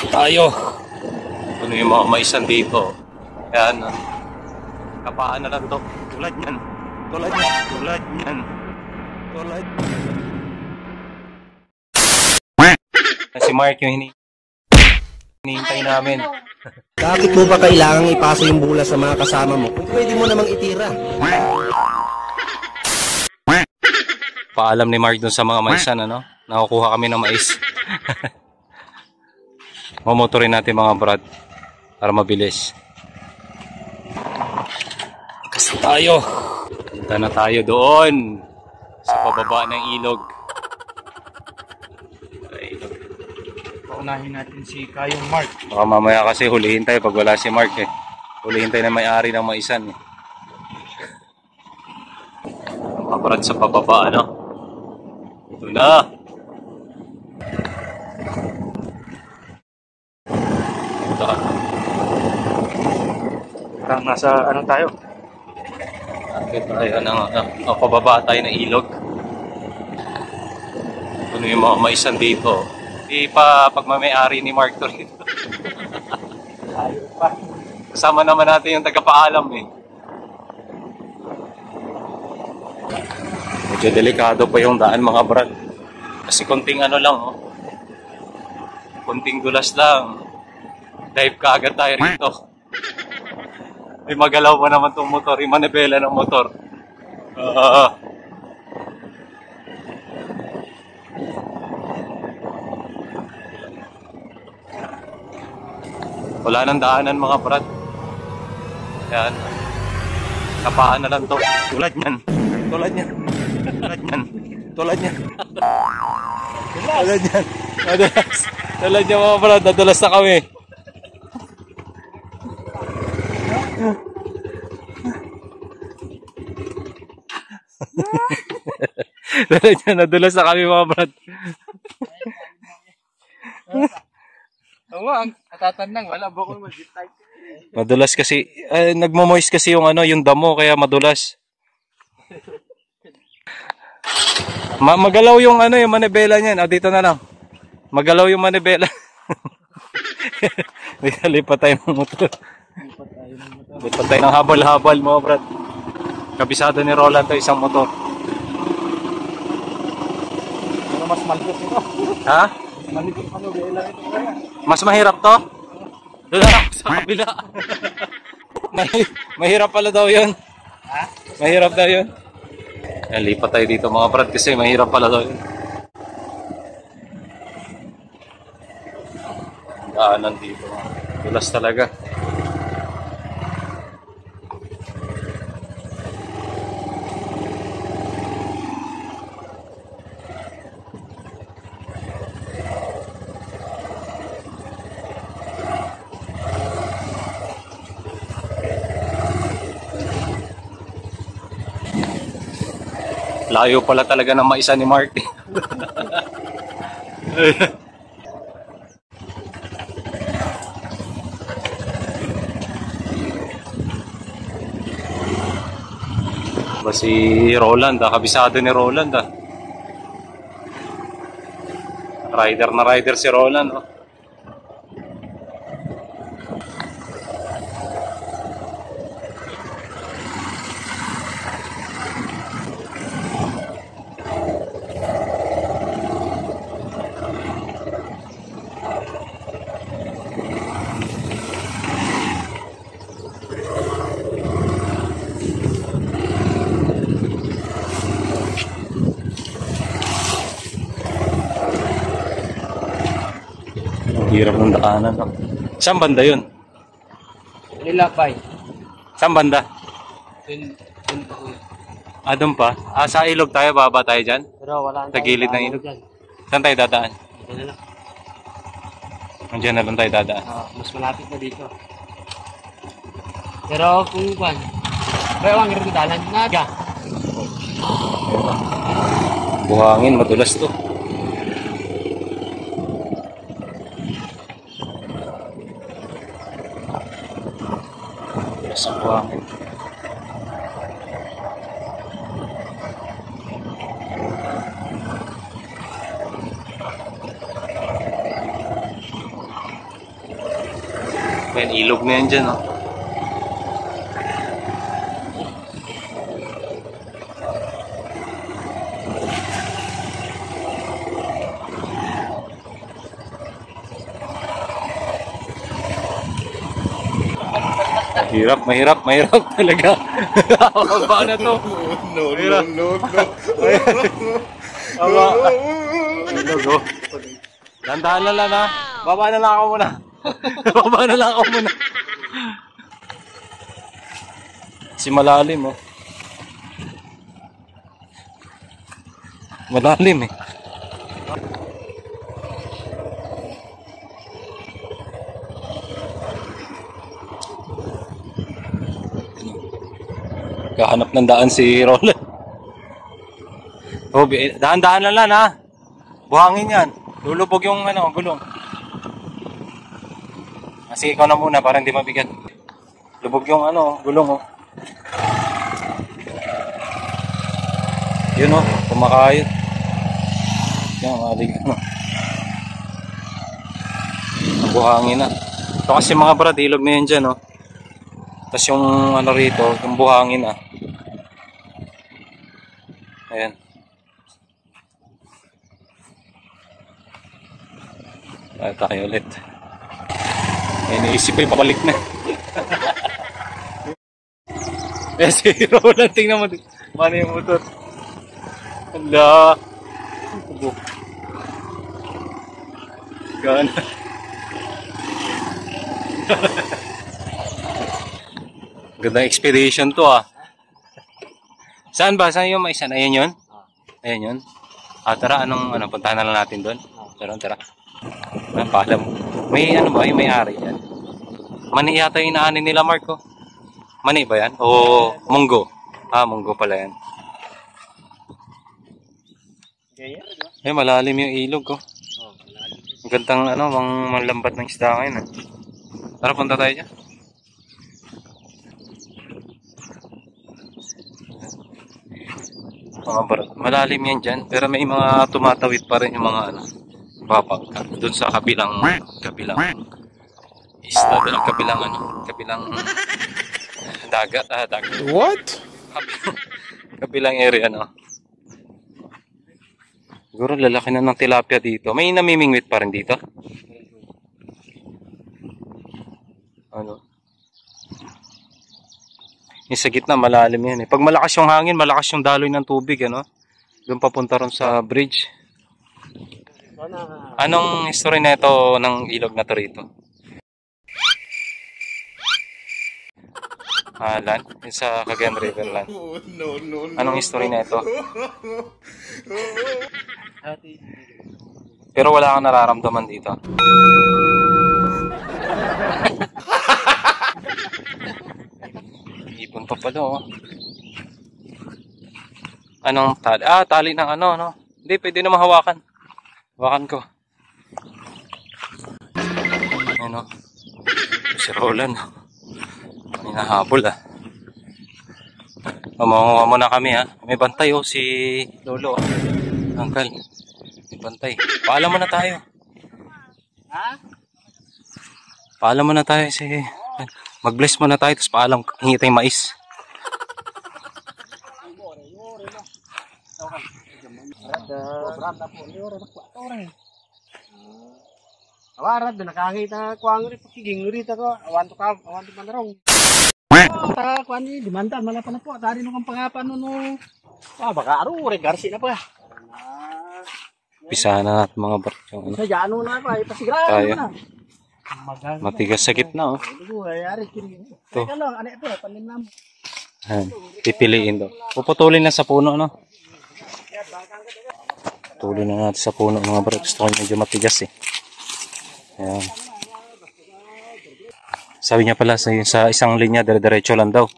Tayo. Ano yung mga maisan dito? Ayan. Kapaan na lang to. Tulad yan. Tulad yan. Tulad yan. Tulad. Si Mark yung hinihintay namin. Bakit mo ba kailangang ipasa yung bola sa mga kasama mo kung pwede mo namang itira? Paalam ni Mark dun sa mga maisan, ano? Nakukuha kami ng mais. Mamotorin natin mga brad para mabilis. Kasi tayo. Punta na tayo doon sa pababa ng ilog. Paunahin natin si Kayong Mark. Baka mamaya kasi hulihin tayo pag wala si Mark eh. Hulihin tayo na may-ari ng maisan eh. Mga brad sa pababa, ano? Ito na. Nasa ano tayo? Akit tayo pababa tayo ng ilog. Ano yung mga maisan dito? Di pa pagmamayari ni Mark to rito. Kasama naman natin yung tagapaalam eh. Medyo delikado pa yung daan mga brad. Kasi konting ano lang oh. Konting dulas lang. Dive ka agad tayo rito. May magalaw pa naman itong motor. Yung manibela ng motor. Wala nang daanan mga brad. Ayan. Kapaan na lang to. Tulad yan. Tulad yan. Tulad yan. Tulad yan. Tulad yan. Tulad yan mga brad. Nadulas na kami. Tulad yan. Nadulas na kami mga brad. Oo, ang natatandang wala bukol mag-type. Madulas kasi, nagmo-moist kasi yung ano, yung damo kaya madulas. Magalaw yung ano, yung manibela niyan. Dito na lang. Magalaw yung manibela. Lipat tayo ng motor. Lipat tayo ng habal-habal mga brad. Kabisado ni Roland to isang motor. Pero mas malipot ito. Ha? Malipot ano, gailan ito kaya. Mas mahirap to? Doon lang sa kabila. Mahirap pala daw yun. Ha? Mahirap daw yun. Lipat tayo dito mga brad kasi mahirap pala daw yun. Daanan dito. Tulas talaga. Layo pala talaga ng maisa ni Mark. Ba si Roland, kabisado ni Roland ah. Rider na rider si Roland oh. Hirap ng daanan. No? Saan banda yun? Nilapay. Saan banda? Dun pa ko. Doon pa? Sa ilog tayo, baba tayo dyan? Pero wala Sa gilid ng ilog? Saan tayo dadaan? Ito na lang. Nandiyan na lang tayo dadaan. Mas malapit na dito. Pero kung kuwan, pero ang rin dalan na ga. Buhangin, madulas to. Sa buhangin. Ayan, ilog na yan dyan, oh. Mahirap talaga. Baba na to. No. Ilog, oh. Dandahan na lang, ha. Baba na lang ako muna. Baba na lang ako muna. Si malalim, oh. Malalim, eh. Kahanap ng daan si Roland. Oh, dahan-dahan lang, ha. Buhangin yan. Lulubog yung gulong. Sige, ikaw na muna para hindi mabigat. Lubog yung gulong, oh. Yun, oh, kumakayot. Yan, malig, buhangin na. Ito kasi mga brad, ilog na yan dyan, oh. Tapos yung rito, yung buhangin, ah. Ayan. Tayo ulit. Ay, naisip ko yung papalik na. Eh, si Roland, tingnan mo. Mano yung motor. Hala. Gana. Gandang expedition to, ah. Saan ba? Saan yung maisan? Ayan yun? Ayan yun. Tara, puntahan na lang natin doon. Tara. Paalam. May ba? Yung may-ari yan. Mani yata yung inaanin nila, Marco. Mani ba yan? O munggo? Munggo pala yan. Eh, malalim yung ilog, oh. Ang gandang, malambat ng isda ngayon, ah. Tara, punta tayo dyan. Malalim yan dyan, pero may mga tumatawid pa rin yung mga babag doon sa kabilang isla, doon kabilang dagat. What? Kabilang area, siguro lalaki na ng tilapia dito. May namimingwit pa rin dito. Yung sa gitna, malalim yan, eh. Pag malakas yung hangin, malakas yung daloy ng tubig, doon papunta ron sa bridge. Anong history na ito ng ilog na to rito? Land? Yung sa Cagayan River Land. Anong history na ito? Pero wala kang nararamdaman dito. Ipon pa pala, oh. Anong tali? Tali ng Hindi, pwede na mahawakan. Hawakan ko. Ayun, oh. Si Roland. Hinahabol, ah. Mamanguha muna kami, ha. May bantay, oh, si Lolo. Uncle. May bantay. Paalam muna tayo. Paalam muna tayo mag-bless muna tayo, tapos paalam, hingi tayong mais. Awarat, nakakita ko ang pagiging rito ko. Awan to manarong. Kuan ni dimanda mala pa na po. Tari no kang pangapan no. Baka regarsi na pa. Pisahan na natin mga barko. Sa jano na pa, ipasigrado tayo na. Matigas sa gitna, oh. Ito. Pipiliin daw. Puputulin na sa puno, no? Puputulin na natin sa puno, mga bro. Gusto ko medyo matigas, eh. Ayan. Sabi niya pala sa isang linya, dire-diretso lang daw.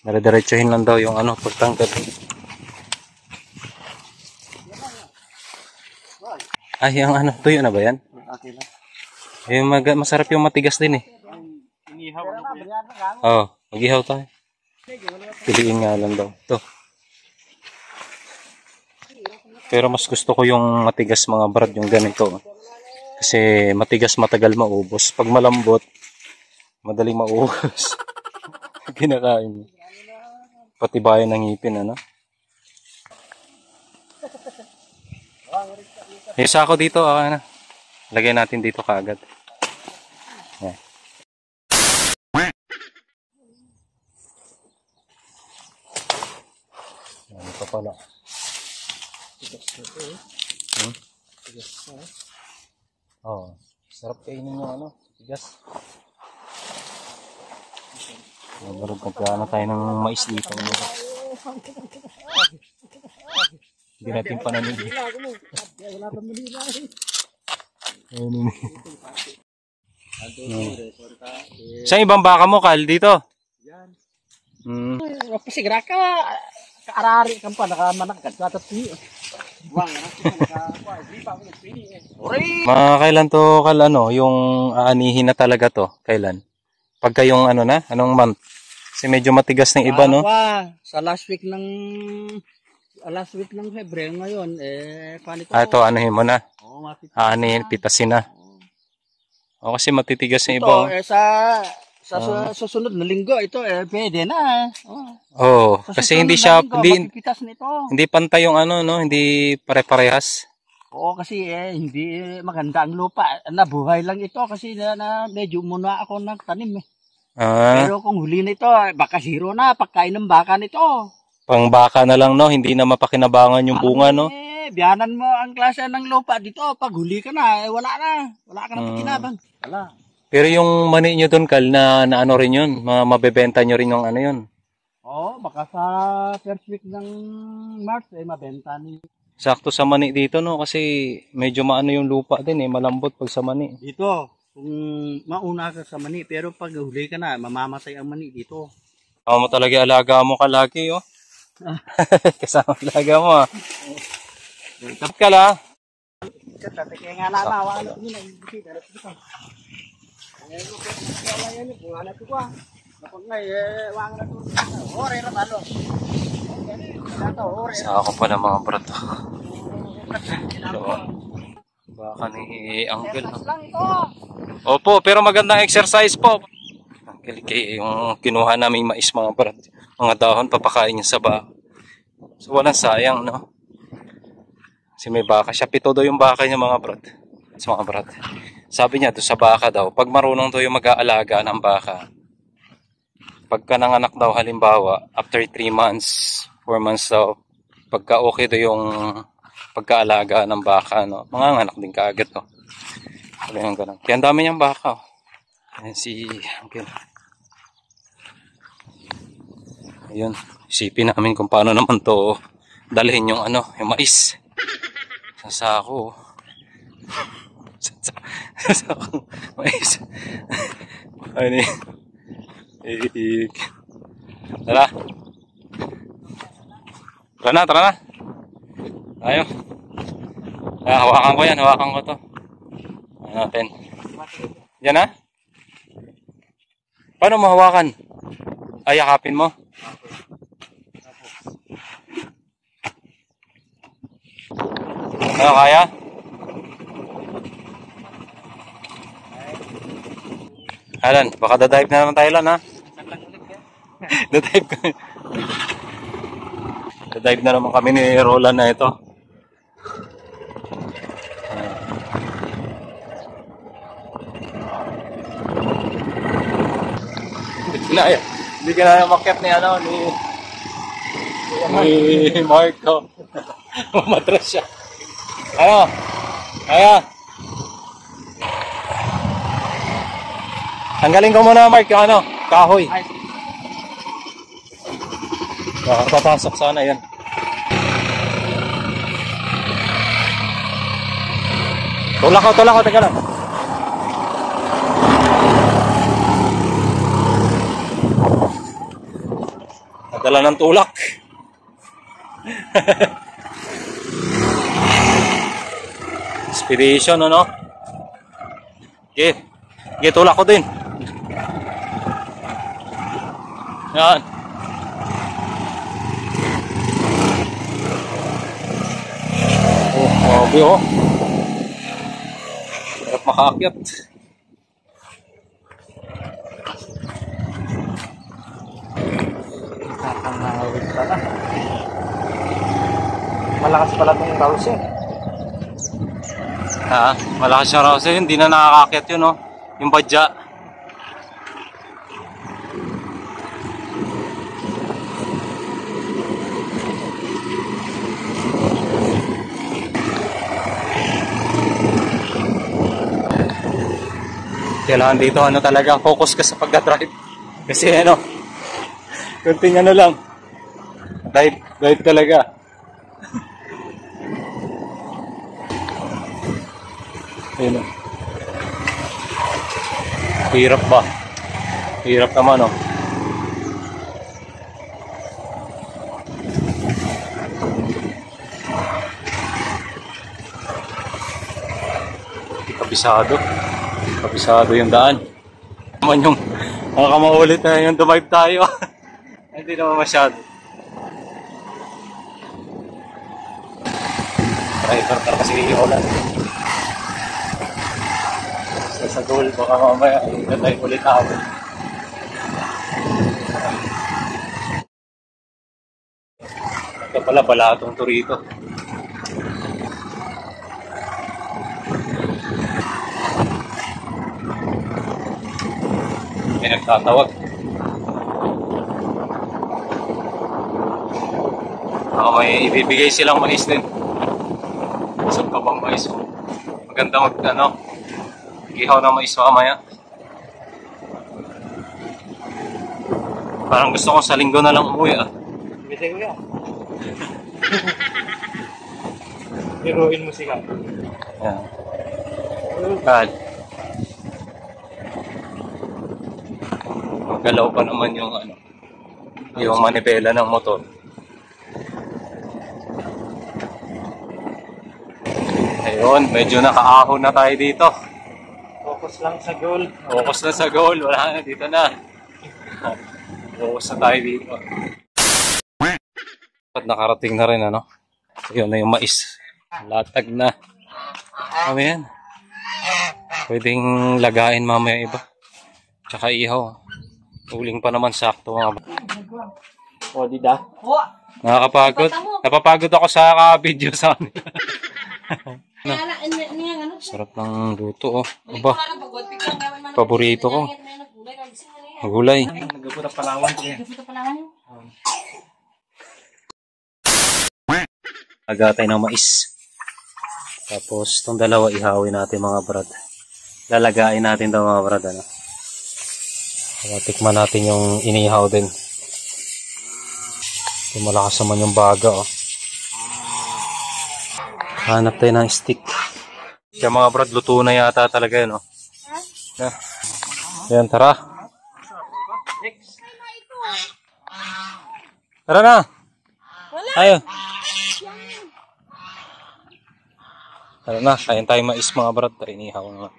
Dire-diretsohin lang daw yung pagtanggal. Ay, yung tuyo na ba yan? Okay lang. Masarap yung matigas din, eh. Oo, mag-ihaw tayo. Piliin nga lang daw. Ito. Pero mas gusto ko yung matigas, mga brad, yung ganito. Kasi matigas matagal maubos. Pag malambot, Madaling mauubos. Kinakain niya. Patibayan ng ngipin, ano? Yung sako dito, ano? Lagay natin dito kaagad. Yan. Yan, ito pala. Oh, sarap kainin yung ano, tigas. Marunong magkano tayo ng mais dito. Hindi natin panamili. Saan ibang baka mo, Kal? Dito? Yan. Pasigra ka. Kaarari kang pa. Nakamanak ka. Tatati. Buwang. Mga kailan to, Kal, ano? Yung aanihin na talaga to? Kailan? Pagka yung ano na? Anong month? Kasi medyo matigas ng iba, no? Sa last week ng Hebreo ngayon, panito. Ito, anuhin mo na. Oo, Aanihin, pitasin na. O, kasi matitigas ng iba. Ito, sa susunod na linggo, ito, pwede na. Oo, kasi hindi siya, mapipitas nito. hindi pantay yung ano, no? Hindi pare-parehas. Oo, kasi hindi maganda ang lupa. Nabuhay lang ito kasi na medyo muna ako nagtanim eh. Pero kung huli nito, baka zero na, pagkain ng baka nito. Pang baka na lang, no? Hindi na mapakinabangan yung bunga, no? Biyanan mo ang klase ng lupa dito. Pag huli ka na, wala na. Wala ka na pakinabang. Wala. Pero yung mani nyo doon, Kal, na ano rin yun? Mabebenta nyo rin yung ano yun? Oo, baka sa first week ng March, mabenta ni. Sakto sa mani dito, no? Kasi medyo maano yung lupa din, malambot pag sa mani. Dito, kung mauna ka sa mani, pero pag huli ka na, mamamatay ang mani dito. Ako mo talaga alaga mo kalagi, oh. Kasama alaga mo, ah. Tapos ka la. Kaya nga na, wala nyo na, hindi ka dito. Wala yan, wala ito ko. Kapag nga, wala na ito. Ore na talo. Sa ako pa ng mga brato. Baka ni Uncle. Opo, pero magandang exercise po. Uncle, yung kinuha namin mais mga brat. Mga dahon, papakain niya sa baka. So walang sayang, no? Kasi may baka siya. 7 daw yung baka niya mga brat. Sa mga brat. Sabi niya doon sa baka daw, pag marunong daw yung mag-aalaga ng baka, pagka nanganak daw halimbawa, after 3 months, 4 months daw, pagka okay daw yung pagkaalaga ng baka, no? Manganganak din kaagad, no? Ganun. Kaya ang dami niyang baka, oh. Ayan si Uncle. Ayun, isipin namin kung paano naman to dalhin yung ano, yung mais. Sa sako, mais. Ano yun? Tara. Tara na. Tayo. Hawakan ko yan, hawakan ko to. Ano natin? Yan na? Paano mo hawakan? Ay, yakapin mo? Ano, kaya? Alan, baka dadive na naman tayo lang, ha? Dadive na naman kami ni Roland na ito. Hindi ka na makyat ni ano, ni Marco. Mamatras siya. Ano? Kaya? Tanggalin ko muna, Mark, yung ano, kahoy. Papasok sana yan. Tulak ko, teka lang. Nadala ng tulak. Inspiration, ano? Okay, tulak ko din. Yan. Oh, grabe, oh. Hirap makaakyat. Nakangawit pala. Malakas pala itong Rousey. Ha? Malakas yung Rousey. Hindi na nakakakyat yun, no? Yung badya. Kailangan dito ano talaga, focus ka sa pagdadrive. Kasi ano, kunting ano lang. Drive talaga. Ayun. Hirap ba? Hirap naman, oh. Kabisado yung daan. Naman yung makamaulit na yung dumive tayo. Hindi naman masyado. Driver car kasi iulan. Sa goal, baka mamaya tayo ulit ako. Ito pala, balatong turito. May nagtatawag. Baka may ibibigay silang mais din. Isang ka bang mais? Maganda ihaw na mais mamaya. Parang gusto ko sa linggo na lang umuwi, ah. Bisa ko yan. Heroin musika. Yan. God. Magalaw pa naman yung yung manipela ng motor. Ayun, medyo nakaahon na tayo dito. Focus lang sa goal. Focus na sa goal, wala na, dito na. Focus na tayo dito. At nakarating na rin, ano? Ayun na yung mais. Latag na. Ano yan? Pwedeng lagain mamaya iba. Tsaka ihaw. Uling pa naman sakto mga. O, di da? Nakakapagod. Napapagod ako sa video sa kanila. Sarap ng luto, oh. Aba. Paborito ko. Gulay. Nagpupunta Palawan. Agatay ng mais. Tapos itong dalawa ihawin natin mga brad. Lalagain natin ito mga brad, ano. Tikman natin yung inihaw din. Malakas naman yung baga, oh. Hanap tayo ng stick. Kaya mga brad, luto na yata talaga yun, oh. Yan, tara. Tara na. Ayo. Tara na, kain tayo mais mga brad. Inihaw na.